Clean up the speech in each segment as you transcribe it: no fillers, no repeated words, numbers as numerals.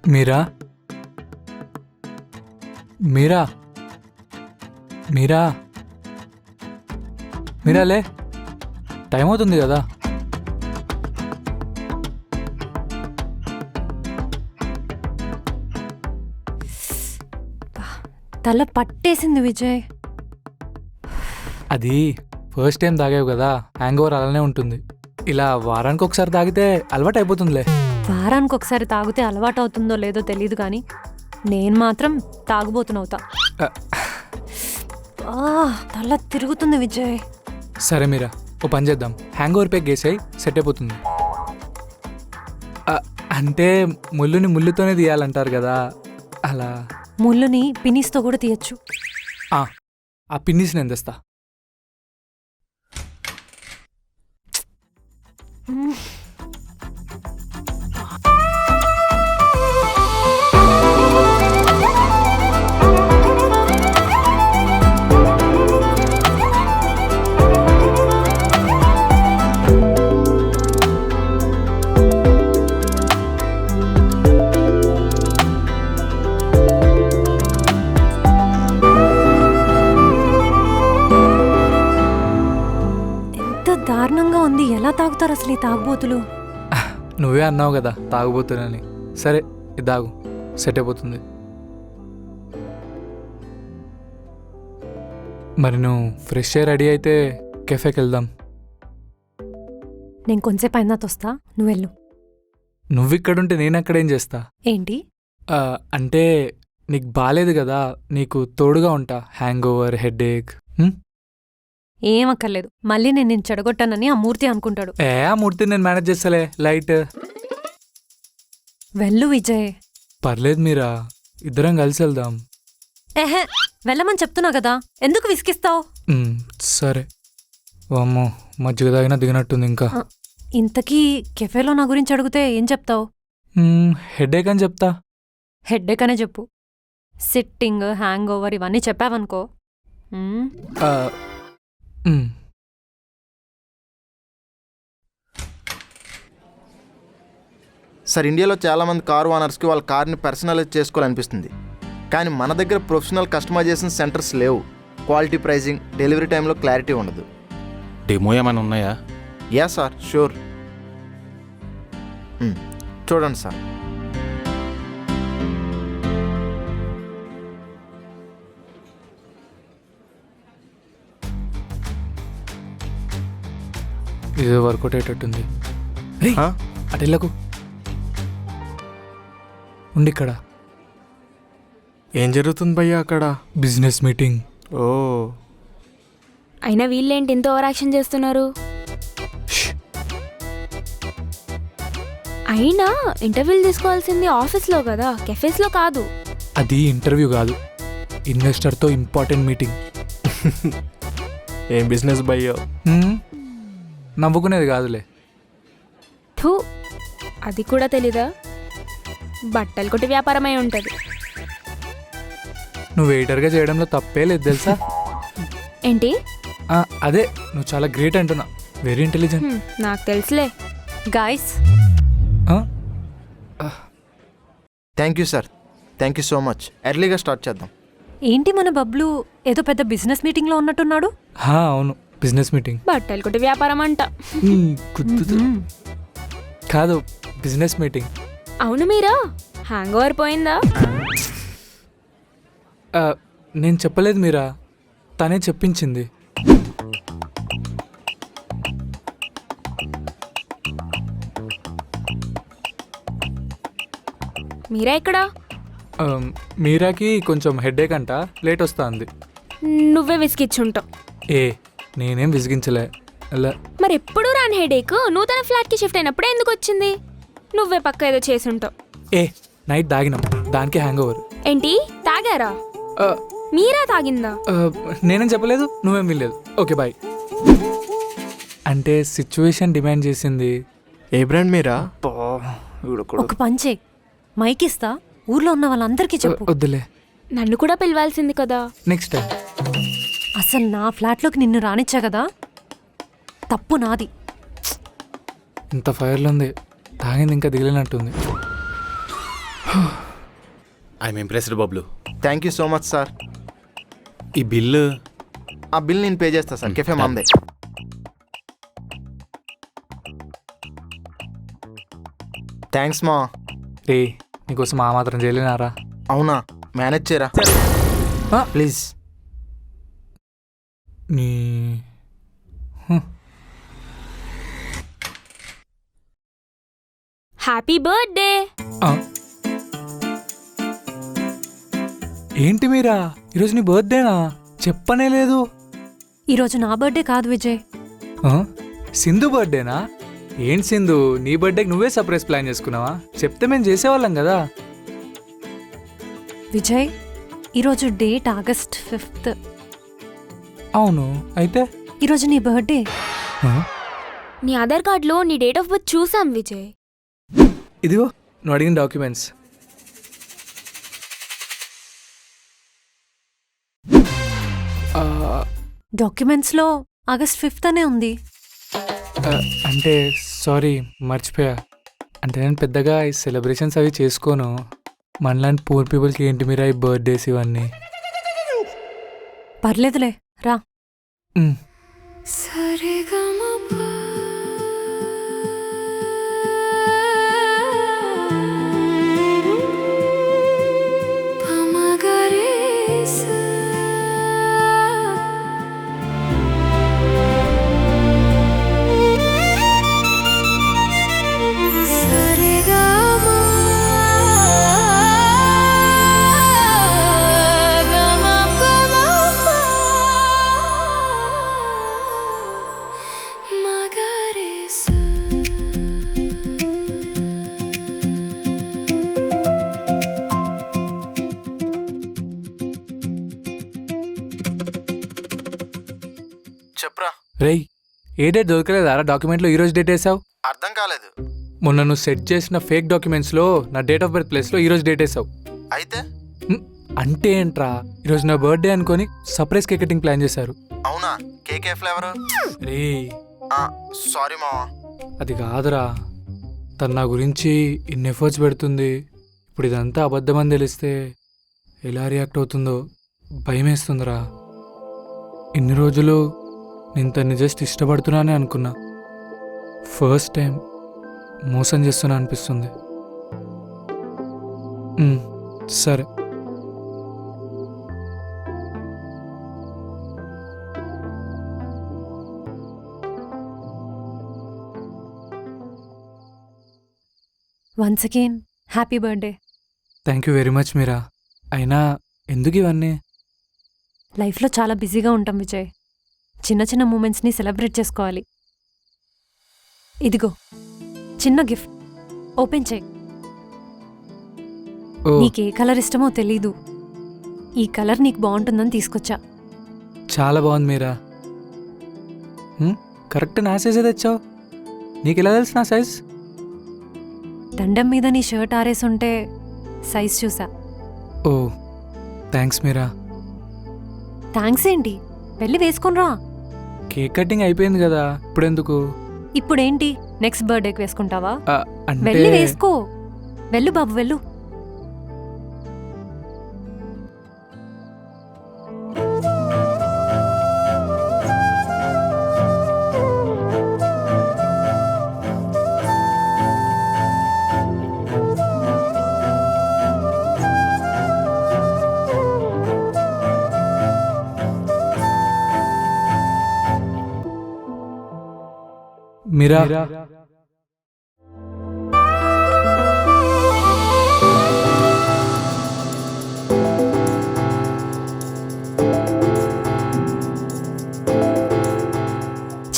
మీరా మీరా మీరా మీరాలే time అవుతుంది కదా. తల పట్టేసింది విజయ్. అది ఫస్ట్ టైం తాగావు కదా, హ్యాంగ్ ఓవర్ అలానే ఉంటుంది. ఇలా వారానికి ఒకసారి తాగితే అలవాటు అయిపోతుందిలే. వారానికి ఒకసారి తాగితే అలవాటు అవుతుందో లేదో తెలియదు కానీ నేను మాత్రం తాగుబోతునవుతా. తల తిరుగుతుంది విజయ్. సరే మీరా, ఓ పని చేద్దాం, హ్యాంగ్ ఓవర్ ప్యాక్ వేసాయి, సెట్ అయిపోతుంది. అంటే ముళ్ళుని ముళ్ళుతోనే తీయాలంటారు కదా, అలా. ముళ్ళుని పినీస్తో కూడా తీయచ్చు. ఆ పిన్నిస్ నేను తెస్తా. దారుణంగా ఉంది. ఎలా తాగుతారు అసలు ఈ తాగుబోతులు? నువ్వే అన్నావు కదా తాగుబోతున్నాని. సరే ఇది తాగు, సెట్ అయిపోతుంది. మరి నువ్వు ఫ్రెష్ ఎయిర్ రెడీ అయితే కెఫేకి వెళ్దాం. నేను కొంచెంసేపు అయినా తొస్తా, నువ్వు వెళ్ళు. నువ్విక్కడుంటే నేను అక్కడేం చేస్తా? ఏంటి అంటే నీకు బాలేదు కదా, నీకు తోడుగా ఉంటా. హ్యాంగ్ ఓవర్, హెడ్ ఏక్. ఏం అక్కర్లేదు. మళ్ళీ నేను నేను చెడగొట్టానని ఆ మూర్తి అనుకుంటాడు. ఆ మూర్తి నేను మేనేజ్ చేస్తలే, లైట్. వెళ్ళు విజయ్. పర్లేదు మీరా, ఇద్దరం కలిసి వెళ్దాం. ఏహే, వెళ్ళమని చెప్తున్నా కదా, ఎందుకు విసిగిస్తావు? సరే. అమ్మో, మజ్జిగ తాగినా దిగినట్టుంది ఇంకా. ఇంతకీ కెఫేలో నా గురించి అడిగితే ఏం చెప్తావు? హెడేక్ అని చెప్తా. హెడ్ఏక్ అనే చెప్పు. సిట్టింగ్, హ్యాంగ్ ఓవర్ ఇవన్నీ చెప్పావనుకో. సార్, ఇండియాలో చాలామంది కారు ఓనర్స్కి వాళ్ళ కార్ని పర్సనలైజ్ చేసుకోవాలనిపిస్తుంది. కానీ మన దగ్గర ప్రొఫెషనల్ కస్టమైజేషన్ సెంటర్స్ లేవు. క్వాలిటీ ప్రైజింగ్, డెలివరీ టైంలో క్లారిటీ ఉండదు. డెమో ఏమైనా ఉన్నాయా? Yeah sir, sure. చూడండి సార్. ఇది వర్కౌట్ అయ్యేటట్టుంది. అటెళ్ళకు, ఉండి ఇక్కడ. ఏం జరుగుతుంది భయ్యా అక్కడ? Business meeting. ఓ, అయినా వీళ్ళేంటి ఇంత ఓవర్ యాక్షన్ చేస్తున్నారు? అయినా ఇంటర్వ్యూలు తీసుకోవాల్సింది ఆఫీస్లో కదా, కెఫేస్లో కాదు. అది ఇంటర్వ్యూ కాదు, ఇన్వెస్టర్తో ఇంపార్టెంట్ మీటింగ్. ఏం బిజినెస్ భయ్యో? నవ్వుకునేది కాదులే. థూ, అది కూడా తెలీదా? బట్టలు కొట్టి వ్యాపారమై ఉంటుంది. నువ్వు వెయిటర్గా చేయడంలో తప్పే లేదు తెలుసా. ఏంటి? అదే, నువ్వు చాలా గ్రేట్ అంటున్నా. Very intelligent. నాకు తెలుసులే. Guys, thank you sir, thank you so much. ఎర్లీగా స్టార్ట్ చేద్దాం. ఏంటి మన బబ్లు ఏదో పెద్ద బిజినెస్ మీటింగ్లో ఉన్నట్టున్నాడు? అవును, బిజినెస్ మీటింగ్. బట్టలు కొట్టి వ్యాపారం అంట. కాదు, బిజినెస్ మీటింగ్. అవును మీరా, హ్యాంగ్ ఓవర్ పోయిందా? నేను చెప్పలేదు మీరా, తనే చెప్పించింది. మీరా ఎక్కడా? మీరాకి కొంచెం హెడేక్ అంట, లేట్ వస్తా అంది. నువ్వే విసిగిచ్చుంటావు. నేనేం విసిగించలే. మరి ఎప్పుడు రాని హెడేక్ నూతన ఫ్లాట్కి షిఫ్ట్ అయినప్పుడే ఎందుకు వచ్చింది? నువ్వే పక్క ఏదో చేసుంటావు. నైట్ తాగినాం, దానికి హ్యాంగ్ ఓవర్. ఏంటి, తాగారా? మీరా తాగిందా? నేనేం చెప్పలేదు, నువ్వేం వినలేదు. Okay bye. అంటే సిచ్యువేషన్ డిమాండ్ చేసింది. ఏ బ్రాండ్ మీరా? ఒక పంచే మైక్ ఇస్తా, ఊర్లో ఉన్న వాళ్ళందరికీ చెప్పు. వద్దులే, నన్ను కూడా పిలవాల్సింది కదా. Next time. అసలు నా ఫ్లాట్లోకి నిన్ను రానిచ్చా కదా, తప్పు నాది. ఇంత ఫైర్లో ఉంది, తాగింది ఇంకా దిగలేనట్టుంది. I'm impressed Bablu. Thank you so much sir. ఈ బిల్లు ఆ బిల్ నేను పే చేస్తా సార్. కెఫే మందే. థ్యాంక్స్ మా. రే నీకోసం ఆ మాత్రం చేయలేనారా? అవునా, మేనేజ్ చేయరా ప్లీజ్. నీ హ్యాపీ బర్త్డే. ఆ. ఏంటి మీరా ఈరోజు నీ బర్త్డేనా? చెప్పనే లేదు. ఈరోజు నా బర్త్డే కాదు విజయ్. ఆ? సింధు బర్త్డేనా? ఏంటి సింధు, నీ బర్త్డేకి నువ్వే సర్ప్రైజ్ ప్లాన్ చేసుకున్నావా? చెప్తే మేము చేసేవాళ్ళం కదా. విజయ్, ఈరోజు డేట్ August 5th. అవును, అయితే ఈరోజు నీ బర్త్డే. ఆ? నీ ఆధార్ కార్డులో నీ డేట్ ఆఫ్ బర్త్ చూసాం విజయ్. ఇదిగో నువ్వు అడిగిన డాక్యుమెంట్స్. డాక్యుమెంట్స్లో August 5th అనే ఉంది. అంటే సారీ మర్చిపోయా. అంటే నేను పెద్దగా ఈ సెలబ్రేషన్స్ అవి చేసుకోను. మనలాంటి పూర్ పీపుల్కి ఏంటి మీరా ఈ బర్త్డేస్ ఇవన్నీ. పర్లేదులే రా. మ్. చెప్పరా. రేయ్, ఏ డేట్ దొరకలేదారా డాక్యుమెంట్లో ఈరోజు డేట్ వేసావు? అర్థం కాలేదు. మొన్న నువ్వు సెట్ చేసిన ఫేక్ డాక్యుమెంట్స్లో నా డేట్ ఆఫ్ బర్త్ ప్లేస్లో ఈరోజు డేట్ వేసావు. అయితే అంటే ఏంట్రా, ఈరోజు నా బర్త్డే అనుకొని సర్ప్రైజ్ కేక్ కటింగ్ ప్లాన్ చేశారు. అవునా, కేక్ ఏ ఫ్లేవర్? రే సారీ మావా. అది కాదురా, తను నా గురించి ఇన్ని ఎఫర్ట్స్ పెడుతుంది. ఇప్పుడు ఇదంతా అబద్ధమని తెలిస్తే ఎలా రియాక్ట్ అవుతుందో భయం వేస్తుందిరా. ఇన్ని రోజులు నేను తన్ని జస్ట్ ఇష్టపడుతున్నానే అనుకున్నా. ఫస్ట్ టైం మోసం చేస్తున్నా అనిపిస్తుంది. సరే, once again happy birthday. Thank you very much Meera. అయినా ఎందుకు ఇవన్నీ? లైఫ్లో చాలా బిజీగా ఉంటాం విజయ్. చిన్న చిన్న మూమెంట్స్ని సెలబ్రేట్ చేసుకోవాలి. ఇదిగో చిన్న గిఫ్ట్, ఓపెన్ చేయి. ఓ నీకే కలర్ ఇష్టమో తెలీదు. ఈ కలర్ నీకు బాగుంటుందని తీసుకొచ్చా. చాలా బాగుంది మీరా. కరెక్ట్ నా సైజే తెచ్చావు. నీకు ఎలా తెలుసు నా సైజ్? దండం మీద నీ షర్ట్ ఆరేసుంటే సైజ్ చూసా. ఓ థ్యాంక్స్ మీరా. థ్యాంక్స్ ఏంటి, వెళ్ళి వేసుకునిరా. కేక్ కటింగ్ అయిపోయింది కదా, ఇప్పుడెందుకు? ఇప్పుడేంటి, నెక్స్ట్ బర్త్డేకి వేసుకుంటావా? అంటే వెళ్ళి వేసుకో. వెళ్ళు బాబు వెళ్ళు. మీరా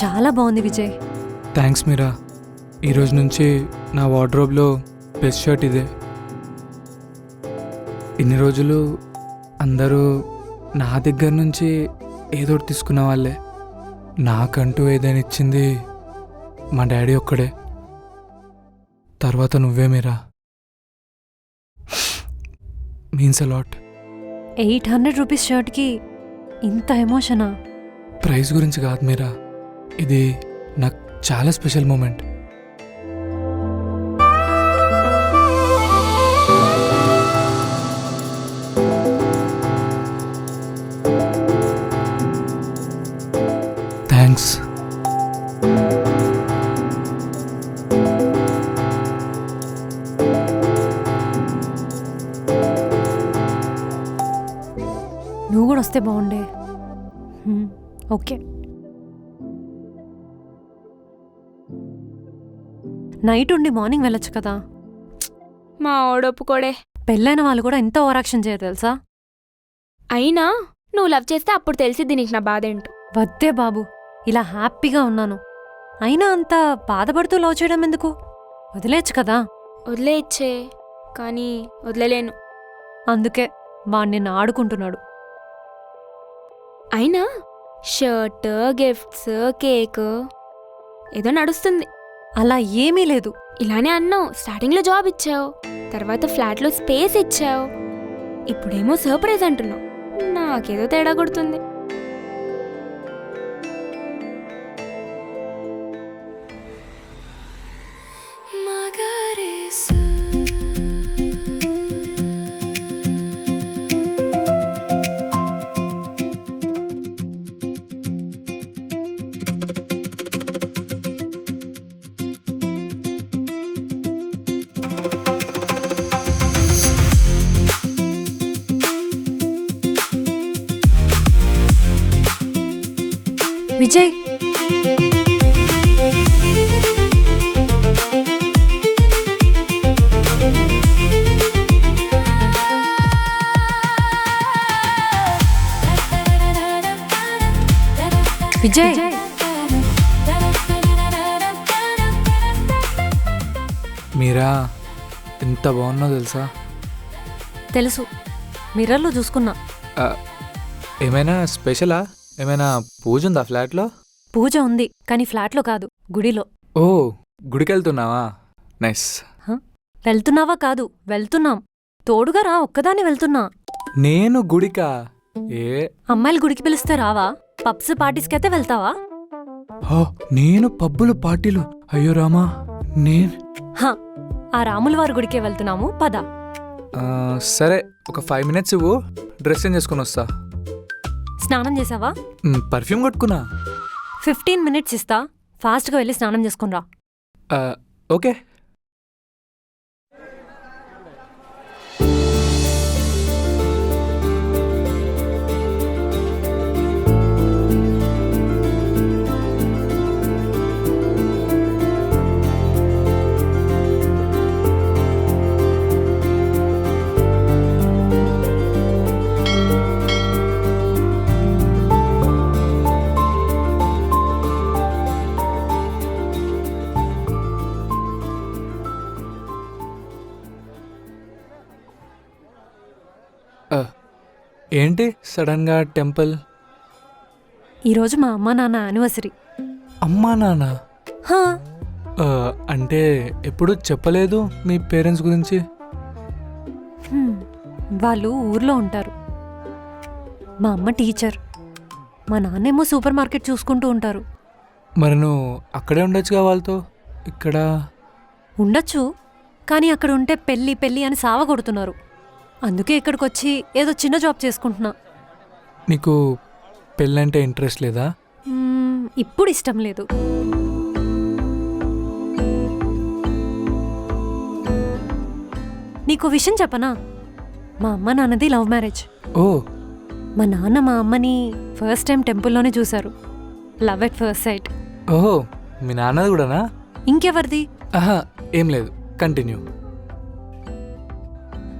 చాలా బాగుంది విజయ్. థ్యాంక్స్ మీరా. ఈరోజు నుంచి నా వార్డ్రోబ్లో బెస్ట్ షర్ట్ ఇదే. ఇన్ని రోజులు అందరూ నా దగ్గర నుంచి ఏదో ఒకటి తీసుకున్న వాళ్ళే. నాకంటూ ఏదైనా ఇచ్చింది మా డాడీ ఒక్కడే. తర్వాత నువ్వే Meera. Means a lot. 800 rupees షర్ట్కి ఇంత ఎమోషనా? ప్రైస్ గురించి కాదు మీరా, ఇది నాకు చాలా స్పెషల్ మూమెంట్. థ్యాంక్స్. నువ్వు కూడా వస్తే బాగుండే. ఓకే. నైట్ ఉండి మార్నింగ్ వెళ్ళొచ్చు కదా. మా ఓడొప్పుకోడే. పెళ్ళైన వాళ్ళు కూడా ఎంత ఓవరాక్షన్ చేయరు తెలుసా. అయినా నువ్వు లవ్ చేస్తే అప్పుడు తెలిసిద్ది నీకు నా బాధ ఏంటో. వద్దే బాబు, ఇలా హ్యాపీగా ఉన్నాను. అయినా అంత బాధపడుతూ లవ్ చేయడం ఎందుకు, వదిలేచ్చు కదా. వదిలేయచ్చే, కానీ వదిలేలేను. అందుకే వాడు నిన్ను ఆడుకుంటున్నాడు. అయినా షర్ట్, గిఫ్ట్స్, కేక్ ఏదో నడుస్తుంది. అలా ఏమీ లేదు. ఇలానే అన్నావు. స్టార్టింగ్లో జాబ్ ఇచ్చావు, తర్వాత ఫ్లాట్లో స్పేస్ ఇచ్చావు, ఇప్పుడేమో సర్ప్రైజ్ అంటున్నావు. నాకేదో తేడా కొడుతుంది. విజయ్, విజయ్, మీరా ఎంత బాగున్నావు తెలుసా. తెలుసు, మిర్రర్లో చూసుకున్నా. ఆ, ఏమైనా స్పెషలా? ఏమైనా పూజ ఉందా ఫ్లాట్లో? పూజ ఉంది, కానీ ఫ్లాట్లో కాదు, గుడిలో. ఓ, గుడికి వెళ్తున్నావా? నైస్. వెళ్తున్నావా? కాదు, వెళ్తున్నాం. తోడుగా రా, ఒక్కదాన్ని వెళ్తున్నా. నేను గుడికా? ఏ అమ్మాయిలు గుడికి పిలిస్తే రావా? పబ్స్ పార్టీస్కైతే వెళ్తావా? హో, నేను పబ్బులు పార్టీలు? అయ్యో రామా. నేను హా, ఆ రాముల వారి గుడికే వెళ్తున్నాము, పద. సరే, ఒక 5 minutes ఇవ్వు, డ్రెస్ చేంజ్ చేసుకుని వస్తా. స్నానం చేసావా? పర్ఫ్యూమ్ కొట్టుకున్నా. 15 minutes ఇస్తా, ఫాస్ట్గా వెళ్ళి స్నానం చేసుకుని రా. ఓకే. ఏంటి సడన్గా టెంపుల్? ఈరోజు మా అమ్మా నాన్న యానివర్సరీ. అమ్మా నాన్న? హా, అంటే ఎప్పుడు చెప్పలేదు మీ పేరెంట్స్ గురించి? వాళ్ళు ఊర్లో ఉంటారు. మా అమ్మ టీచర్, మా నాన్నేమో సూపర్ మార్కెట్ చూసుకుంటూ ఉంటారు. మరి నువ్వు అక్కడే ఉండొచ్చుగా వాళ్ళతో. ఇక్కడ ఉండొచ్చు, కానీ అక్కడ ఉంటే పెళ్ళి పెళ్ళి అని సావ కొడుతున్నారు. అందుకే ఇక్కడికి వచ్చి ఏదో చిన్న జాబ్ చేసుకుంటున్నా. నీకు పెళ్ళంటే ఇంట్రెస్ట్ లేదా? ఇప్పుడు ఇష్టం లేదు. నీకు విషయం చెప్పనా? మా అమ్మ నాన్నది లవ్ మ్యారేజ్. ఓ, మా నాన్న మా అమ్మని ఫస్ట్ టైం టెంపుల్లోనే చూశారు. Love at first sight. ఓహో, మీ నాన్నది కూడానా? ఇంకెవరిది? ఆహా, ఏం లేదు, కంటిన్యూ.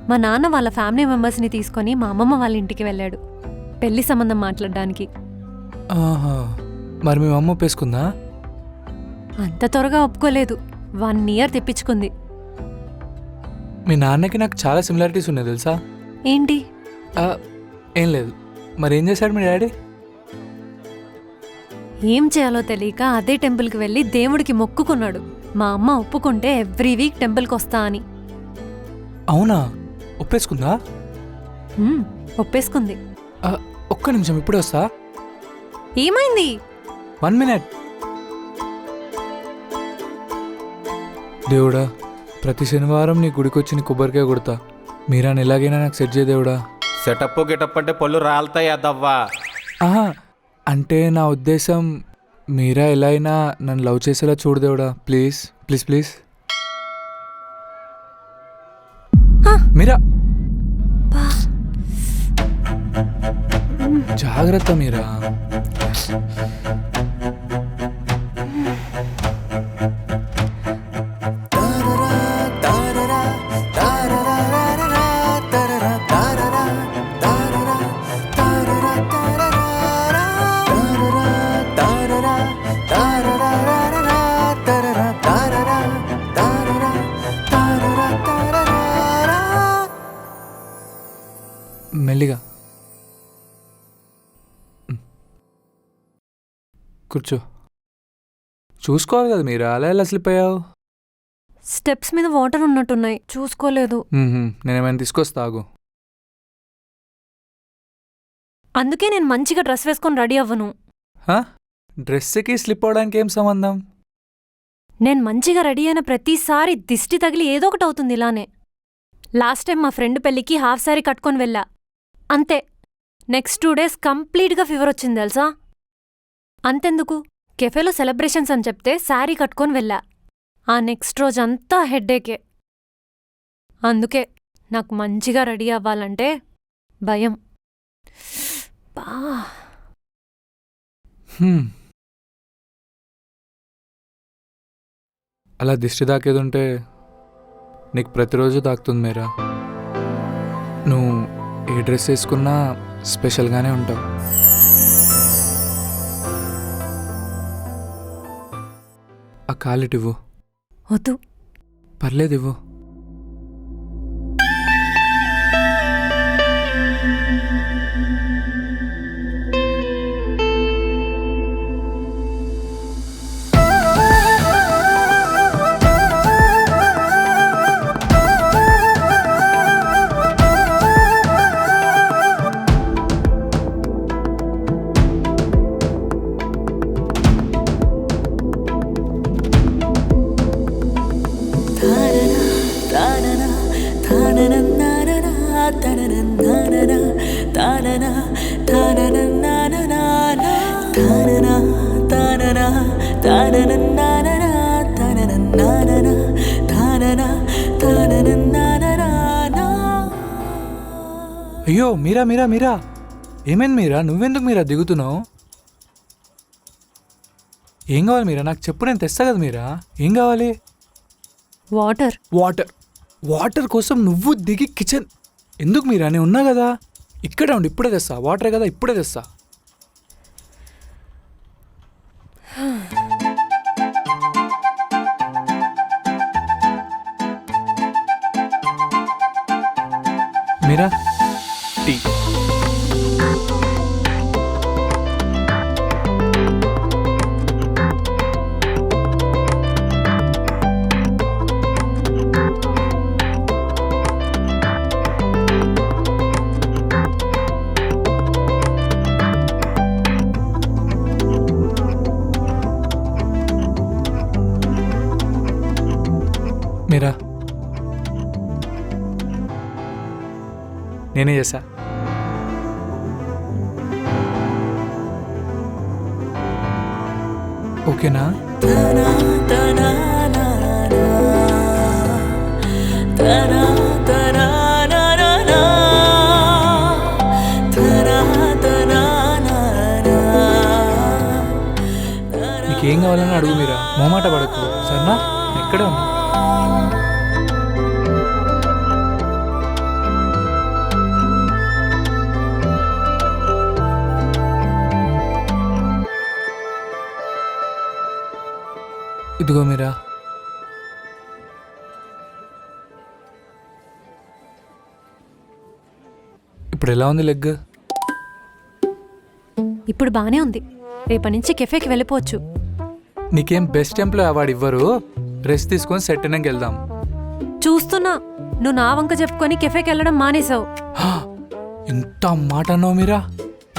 మా నాన్న వాళ్ళ ఫ్యామిలీ మెంబర్స్ని తీసుకొని మా అమ్మమ్మ వాళ్ళ ఇంటికి వెళ్ళాడు పెళ్లి సంబంధం మాట్లాడడానికి. ఆహా, మరి మీ అమ్మ ఒప్పేసుకుందా? అంత త్వరగా ఒప్పుకోలేదు, 1 year తెప్పించుకుంది. మీ నాన్నకి నాకు చాలా సిమిలారిటీస్ ఉన్నాయి తెలుసా. ఏంటి? ఏం లేదు. మరి ఏం చేశాడు మీ డాడీ? ఏం చేయాలో తెలియక అదే టెంపుల్కి వెళ్ళి దేవుడికి మొక్కుకున్నాడు. మా అమ్మ ఒప్పుకుంటే ఎవ్రీ వీక్ టెంపుల్కి వస్తా అని. అవునా? ఒప్పేసుకుందా? ఒప్పేసుకుంది. ఒక్క నిమిషం, ఇప్పుడే వస్తా. ఏమైంది? 1 minute. దేవుడా, ప్రతి శనివారం నీ గుడికొచ్చి నీ కొబ్బరికాయ కొడతా. మీరాని ఎలాగైనా నాకు సెట్ చేయ దేవుడా. సెటప్ గిటప్ అంటే పళ్ళు రాలుతాయి అదవ్వా. ఆహా, అంటే నా ఉద్దేశం మీరా ఎలా అయినా నన్ను లవ్ చేసేలా చూడు దేవుడా, ప్లీజ్ ప్లీజ్ ప్లీజ్. మీరా జాగ్రత్త మీరా. మెల్లిగా కూర్చో. చూసుకోవాలి కదా మీరా, అలా ఎలా స్లిప్ అయ్యావు? స్టెప్స్ మీద వాటర్ ఉన్నట్టున్నాయి, చూసుకోలేదు. నేనేమైనా తీసుకొస్తా ఆగు. అందుకే నేను మంచిగా డ్రెస్ వేసుకొని రెడీ అవ్వను. డ్రెస్కి స్లిప్ అవడానికి ఏం సంబంధం? నేను మంచిగా రెడీ అయిన ప్రతిసారి దిష్టి తగిలి ఏదో ఒకటి అవుతుంది ఇలానే. లాస్ట్ టైం మా ఫ్రెండ్ పెళ్ళికి హాఫ్ శారీ కట్టుకొని వెళ్ళా, అంతే. నెక్స్ట్ 2 days కంప్లీట్గా ఫీవర్ వచ్చింది తెలుసా. అంతెందుకు, కెఫేలో సెలబ్రేషన్స్ అని చెప్తే శారీ కట్టుకొని వెళ్ళా, ఆ నెక్స్ట్ రోజంతా హెడ్ఏకే. అందుకే నాకు మంచిగా రెడీ అవ్వాలంటే భయం. బా అలా దిష్టి తాకేదుంటే నీకు ప్రతిరోజు తాకుతుంది మీరా. నువ్వు ఏ డ్రెస్ వేసుకున్నా స్పెషల్గానే ఉంటావు. ఆ కాలిటివ్వు. వద్దు. పర్లేదు ఇవ్వు. అయ్యో మీరా మీరా మీరా, ఏమైంది మీరా? నువ్వెందుకు మీరా దిగుతున్నావు? ఏం కావాలి మీరా? నాకు చెప్పు, నేను తెస్తా కదా మీరా. ఏం కావాలి? వాటర్. వాటర్? వాటర్ కోసం నువ్వు దిగి కిచెన్ ఎందుకు మీరా? నేను ఉన్నా కదా, ఇక్కడే ఉండి ఇప్పుడే తెస్తా. వాటరే కదా, ఇప్పుడే తెస్తా. మీరా టీ. మీరా నేనే చేసా. ఓకేనా? నీకేం కావాలని అడుగు మీరా, మొహమాట పడకు సరేనా? ఎక్కడే ఉన్నా. ఇదిగో మీరా. ఇప్పుడు ఎలా ఉంది లెగ్? ఇప్పుడు బానే ఉంది, రేపటి నుంచి కెఫేకి వెళ్ళిపోవచ్చు. నీకేం బెస్ట్ ఎంప్లాయ్ అవార్డు ఇవ్వరు, రెస్ట్ తీసుకొని సెట్ అయినాక వెళ్దాం. చూస్తున్నా, నువ్వు నా వంక చెప్పుకొని కెఫేకి వెళ్ళడం మానేశావు. ఇంత మాట అన్నావు మీరా.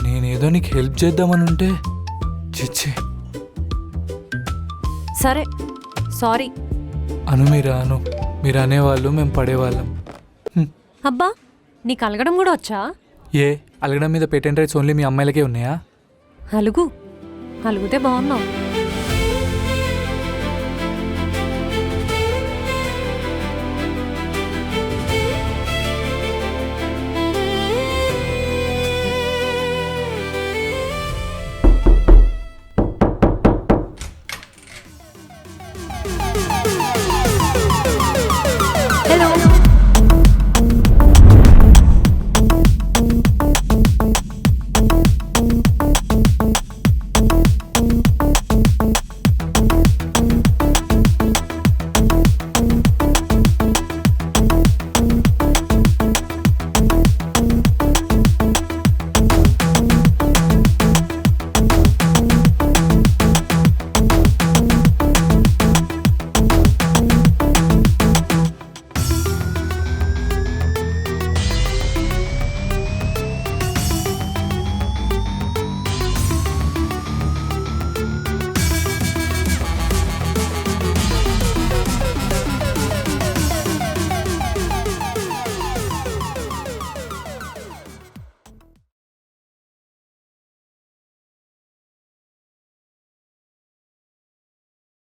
నేనేదో నీకు హెల్ప్ చేద్దామని ఉంటే చిచ్చి. సరే సారీ. అను మీరా, అను. మీరు అనేవాళ్ళు, మేము పడేవాళ్ళం. అబ్బా, నీకు అలగడం కూడా వచ్చా? ఏ అలగడం మీద పేటెంట్ రైట్స్ ఓన్లీ మీ అమ్మాయిలకే ఉన్నాయా? అలుగు, అలుగుతే బాగున్నావు.